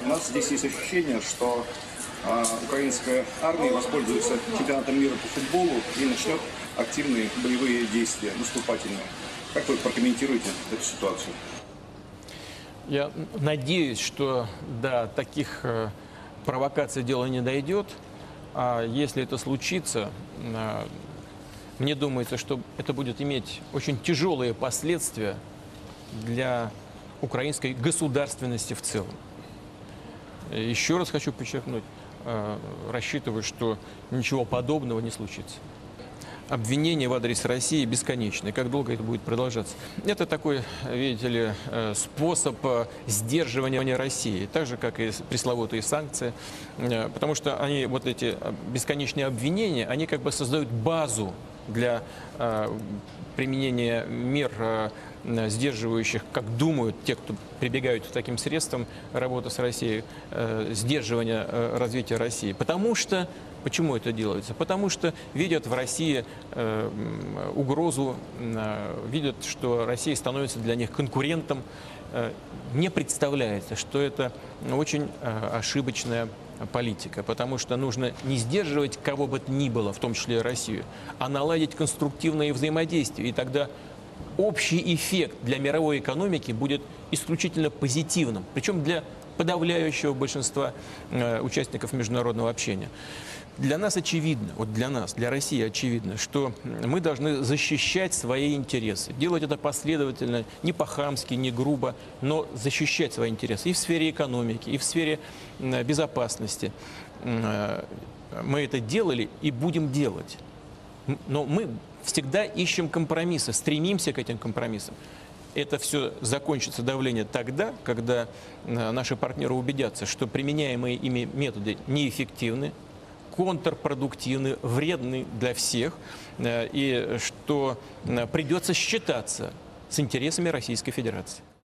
нас здесь есть ощущение, что украинская армия воспользуется чемпионатом мира по футболу и начнет активные боевые действия, наступательные. Как вы прокомментируете эту ситуацию? Я надеюсь, что до таких провокаций дело не дойдет. А если это случится, мне думается, что это будет иметь очень тяжелые последствия для украинской государственности в целом. Еще раз хочу подчеркнуть, рассчитываю, что ничего подобного не случится. Обвинения в адрес России бесконечны. Как долго это будет продолжаться? Это такой, видите ли, способ сдерживания России, так же, как и пресловутые санкции, потому что они, вот эти бесконечные обвинения, они как бы создают базу для применения мер, сдерживающих, как думают те, кто прибегают к таким средствам работы с Россией, сдерживания развития России. Почему это делается? Потому что видят в России угрозу, видят, что Россия становится для них конкурентом. Не представляется, что это очень ошибочная политика, потому что нужно не сдерживать кого бы то ни было, в том числе и Россию, а наладить конструктивное взаимодействие. И тогда общий эффект для мировой экономики будет исключительно позитивным, причем для подавляющего большинства участников международного общения. Для нас очевидно, вот для нас, для России очевидно, что мы должны защищать свои интересы. Делать это последовательно, не по-хамски, не грубо, но защищать свои интересы и в сфере экономики, и в сфере безопасности. Мы это делали и будем делать. Но мы всегда ищем компромиссы, стремимся к этим компромиссам. Это все закончится давление тогда, когда наши партнеры убедятся, что применяемые ими методы неэффективны, контрпродуктивны, вредны для всех, и что придется считаться с интересами Российской Федерации.